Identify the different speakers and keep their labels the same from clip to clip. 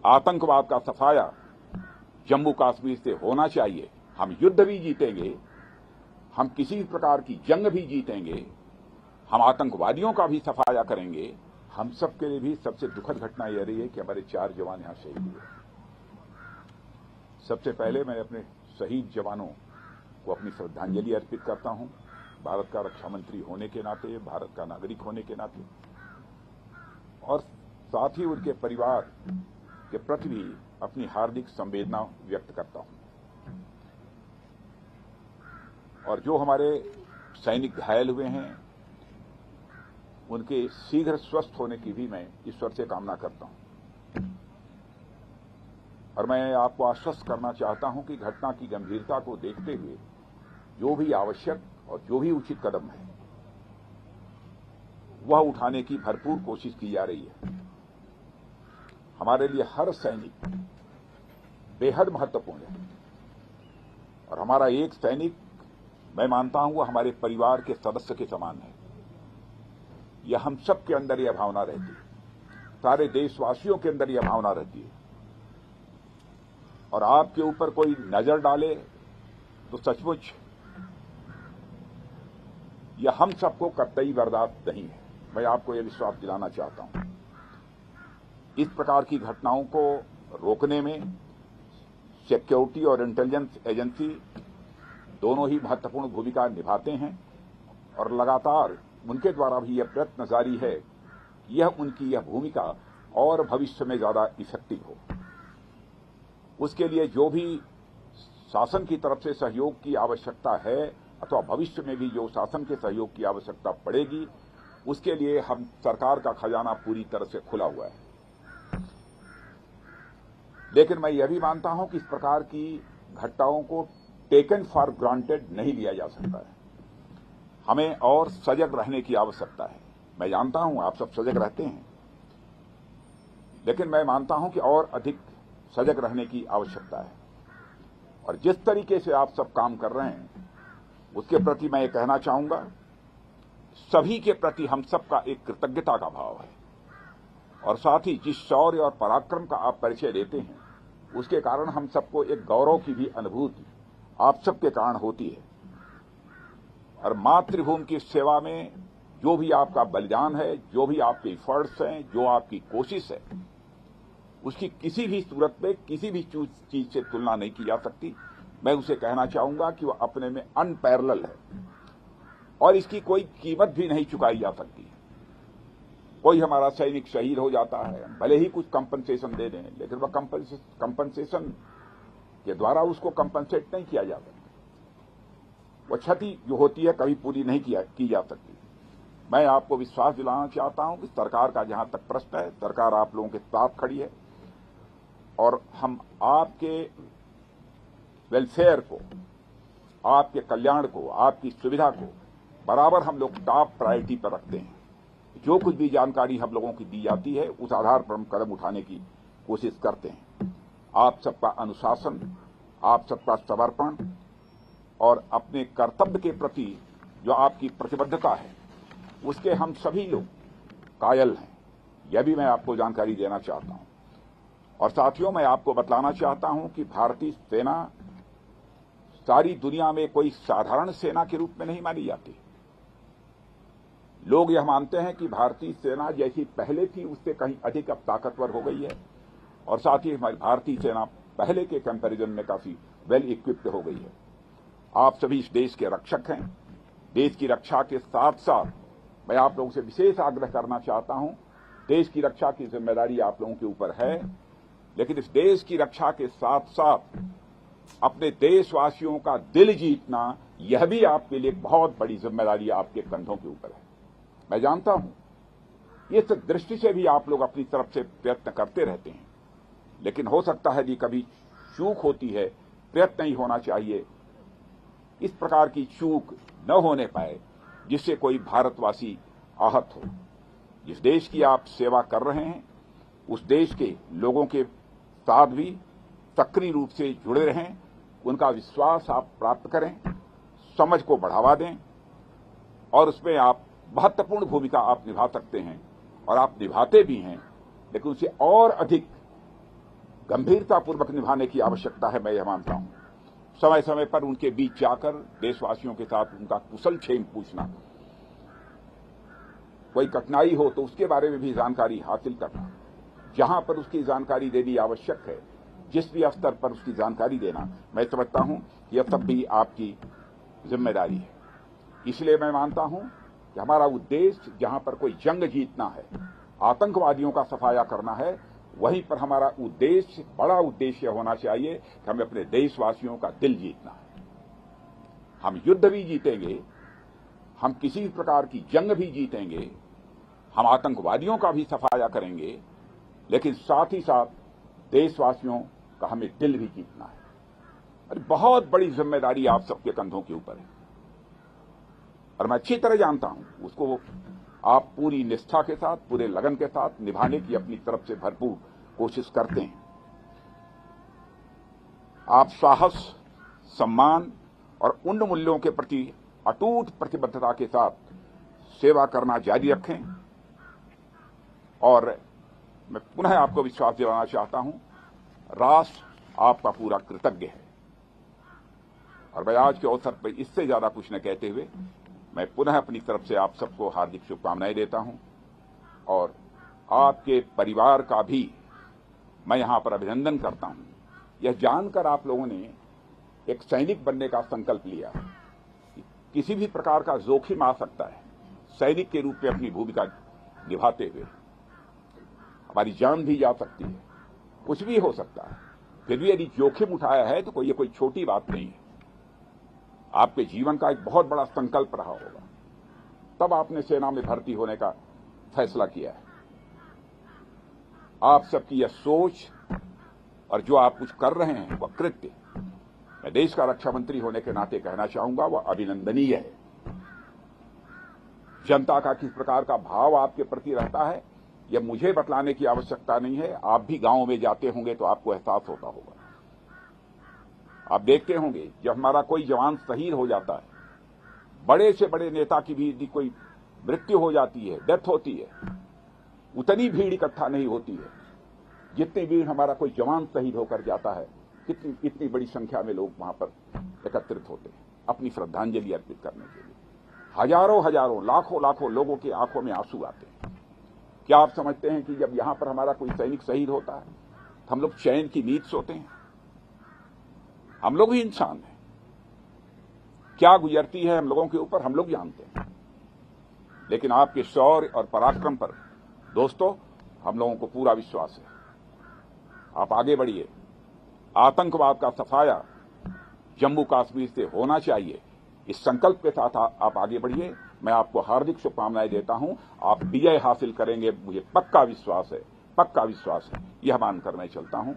Speaker 1: आतंकवाद का सफाया जम्मू कश्मीर से होना चाहिए। हम युद्ध भी जीतेंगे, हम किसी प्रकार की जंग भी जीतेंगे, हम आतंकवादियों का भी सफाया करेंगे। हम सब के लिए भी सबसे दुखद घटना यह रही है कि हमारे 4 जवान यहां शहीद हुए। सबसे पहले मैं अपने शहीद जवानों को अपनी श्रद्धांजलि अर्पित करता हूं, भारत का रक्षा मंत्री होने के नाते, भारत का नागरिक होने के नाते, और साथ ही उनके परिवार के प्रति भी अपनी हार्दिक संवेदना व्यक्त करता हूं। और जो हमारे सैनिक घायल हुए हैं उनके शीघ्र स्वस्थ होने की भी मैं ईश्वर से कामना करता हूं। और मैं आपको आश्वस्त करना चाहता हूं कि घटना की गंभीरता को देखते हुए जो भी आवश्यक और जो भी उचित कदम है वह उठाने की भरपूर कोशिश की जा रही है। हमारे लिए हर सैनिक बेहद महत्वपूर्ण है और हमारा एक सैनिक, मैं मानता हूं, वह हमारे परिवार के सदस्य के समान है। यह हम सब के अंदर यह भावना रहती है, सारे देशवासियों के अंदर यह भावना रहती है। और आपके ऊपर कोई नजर डाले तो सचमुच यह हम सबको कतई बर्दाश्त नहीं है। मैं आपको यह विश्वास दिलाना चाहता हूं। इस प्रकार की घटनाओं को रोकने में सिक्योरिटी और इंटेलिजेंस एजेंसी दोनों ही महत्वपूर्ण भूमिका निभाते हैं और लगातार उनके द्वारा भी यह प्रयत्न जारी है कि यह उनकी यह भूमिका और भविष्य में ज्यादा इफेक्टिव हो। उसके लिए जो भी शासन की तरफ से सहयोग की आवश्यकता है अथवा भविष्य में भी जो शासन के सहयोग की आवश्यकता पड़ेगी, उसके लिए हम सरकार का खजाना पूरी तरह से खुला हुआ है। लेकिन मैं यह भी मानता हूं कि इस प्रकार की घटनाओं को टेकन फॉर ग्रांटेड नहीं लिया जा सकता है। हमें और सजग रहने की आवश्यकता है। मैं जानता हूं आप सब सजग रहते हैं, लेकिन मैं मानता हूं कि और अधिक सजग रहने की आवश्यकता है। और जिस तरीके से आप सब काम कर रहे हैं उसके प्रति मैं ये कहना चाहूंगा, सभी के प्रति हम सबका एक कृतज्ञता का भाव है। और साथ ही जिस शौर्य और पराक्रम का आप परिचय देते हैं उसके कारण हम सबको एक गौरव की भी अनुभूति आप सबके कारण होती है। और मातृभूमि की सेवा में जो भी आपका बलिदान है, जो भी आपके एफर्ट्स हैं, जो आपकी कोशिश है, उसकी किसी भी सूरत में किसी भी चीज से तुलना नहीं की जा सकती। मैं उसे कहना चाहूंगा कि वह अपने में अनपैरेलल है और इसकी कोई कीमत भी नहीं चुकाई जा सकती। कोई हमारा सैनिक शहीद हो जाता है, भले ही कुछ कंपनसेशन दे दें, लेकिन वह कंपनसेशन के द्वारा उसको कंपनसेट नहीं किया जा सकता। वह क्षति जो होती है कभी पूरी नहीं की जा सकती। मैं आपको विश्वास दिलाना चाहता हूं कि सरकार का जहां तक प्रश्न है, सरकार आप लोगों के साथ खड़ी है और हम आपके वेलफेयर को, आपके कल्याण को, आपकी सुविधा को बराबर हम लोग टॉप प्रायोरिटी पर रखते हैं। जो कुछ भी जानकारी हम लोगों की दी जाती है उस आधार पर हम कदम उठाने की कोशिश करते हैं। आप सबका अनुशासन, आप सबका समर्पण और अपने कर्तव्य के प्रति जो आपकी प्रतिबद्धता है उसके हम सभी लोग कायल हैं। यह भी मैं आपको जानकारी देना चाहता हूं। और साथियों, मैं आपको बतलाना चाहता हूं कि भारतीय सेना सारी दुनिया में कोई साधारण सेना के रूप में नहीं मानी जाती। लोग यह मानते हैं कि भारतीय सेना जैसी पहले थी उससे कहीं अधिक अब ताकतवर हो गई है और साथ ही हमारी भारतीय सेना पहले के कंपैरिजन में काफी वेल इक्विप्ड हो गई है। आप सभी इस देश के रक्षक हैं। देश की रक्षा के साथ साथ मैं आप लोगों से विशेष आग्रह करना चाहता हूं, देश की रक्षा की जिम्मेदारी आप लोगों के ऊपर है, लेकिन इस देश की रक्षा के साथ साथ अपने देशवासियों का दिल जीतना यह भी आपके लिए बहुत बड़ी जिम्मेदारी आपके कंधों के ऊपर है। मैं जानता हूं इस दृष्टि से भी आप लोग अपनी तरफ से प्रयत्न करते रहते हैं, लेकिन हो सकता है कि कभी चूक होती है, प्रयत्न नहीं होना चाहिए। इस प्रकार की चूक न होने पाए जिससे कोई भारतवासी आहत हो। जिस देश की आप सेवा कर रहे हैं उस देश के लोगों के साथ भी सक्रिय रूप से जुड़े रहें, उनका विश्वास आप प्राप्त करें, समझ को बढ़ावा दें और उसमें आप महत्वपूर्ण भूमिका आप निभा सकते हैं और आप निभाते भी हैं। लेकिन उसे और अधिक गंभीरतापूर्वक निभाने की आवश्यकता है। मैं यह मानता हूं समय समय पर उनके बीच जाकर देशवासियों के साथ उनका कुशल क्षेम पूछना, कोई कठिनाई हो तो उसके बारे में भी जानकारी हासिल करना, जहां पर उसकी जानकारी देनी आवश्यक है, जिस भी स्तर पर उसकी जानकारी देना, मैं समझता हूं यह सब भी आपकी जिम्मेदारी है। इसलिए मैं मानता हूं कि हमारा उद्देश्य जहां पर कोई जंग जीतना है, आतंकवादियों का सफाया करना है, वहीं पर हमारा उद्देश्य, बड़ा उद्देश्य होना चाहिए कि हमें अपने देशवासियों का दिल जीतना है। हम युद्ध भी जीतेंगे, हम किसी भी प्रकार की जंग भी जीतेंगे, हम आतंकवादियों का भी सफाया करेंगे, लेकिन साथ ही साथ देशवासियों का हमें दिल भी जीतना है। और बहुत बड़ी जिम्मेदारी आप सबके कंधों के ऊपर है और मैं अच्छी तरह जानता हूं उसको आप पूरी निष्ठा के साथ, पूरे लगन के साथ निभाने की अपनी तरफ से भरपूर कोशिश करते हैं। आप साहस, सम्मान और उन मूल्यों के प्रति अटूट प्रतिबद्धता के साथ सेवा करना जारी रखें और मैं पुनः आपको विश्वास दिलाना चाहता हूं, राष्ट्र आपका पूरा कृतज्ञ है। और मैं आज के अवसर पर इससे ज्यादा कुछ न कहते हुए मैं पुनः अपनी तरफ से आप सबको हार्दिक शुभकामनाएं देता हूं और आपके परिवार का भी मैं यहां पर अभिनंदन करता हूं। यह जानकर आप लोगों ने एक सैनिक बनने का संकल्प लिया। किसी भी प्रकार का जोखिम आ सकता है, सैनिक के रूप में अपनी भूमिका निभाते हुए हमारी जान भी जा सकती है, कुछ भी हो सकता है। फिर भी यदि जोखिम उठाया है तो ये कोई छोटी बात नहीं है। आपके जीवन का एक बहुत बड़ा संकल्प रहा होगा, तब आपने सेना में भर्ती होने का फैसला किया है। आप सबकी यह सोच और जो आप कुछ कर रहे हैं वह कृत्य, मैं देश का रक्षा मंत्री होने के नाते कहना चाहूंगा, वह अभिनंदनीय है। जनता का किस प्रकार का भाव आपके प्रति रहता है यह मुझे बतलाने की आवश्यकता नहीं है। आप भी गांव में जाते होंगे तो आपको एहसास होता होगा। आप देखते होंगे जब हमारा कोई जवान शहीद हो जाता है, बड़े से बड़े नेता की भी यदि कोई मृत्यु हो जाती है, डेथ होती है, उतनी भीड़ इकट्ठा नहीं होती है जितनी भीड़ हमारा कोई जवान शहीद होकर जाता है। इतनी बड़ी संख्या में लोग वहां पर एकत्रित होते हैं अपनी श्रद्धांजलि अर्पित करने के लिए। हजारों हजारों, लाखों लाखों लोगों की आंखों में आंसू आते हैं। क्या आप समझते हैं कि जब यहां पर हमारा कोई सैनिक शहीद होता है तो हम लोग चैन की नींद सोते हैं? हम लोग भी इंसान हैं, क्या गुजरती है हम लोगों के ऊपर हम लोग जानते हैं। लेकिन आपके शौर्य और पराक्रम पर दोस्तों हम लोगों को पूरा विश्वास है। आप आगे बढ़िए। आतंकवाद का सफाया जम्मू कश्मीर से होना चाहिए, इस संकल्प के साथ आप आगे बढ़िए। मैं आपको हार्दिक शुभकामनाएं देता हूं। आप विजय हासिल करेंगे, मुझे पक्का विश्वास है, पक्का विश्वास है। यह मानकर मैं चलता हूं।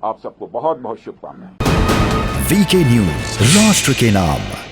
Speaker 1: आप सबको बहुत बहुत शुभकामनाएं।
Speaker 2: वीके न्यूज, राष्ट्र के नाम।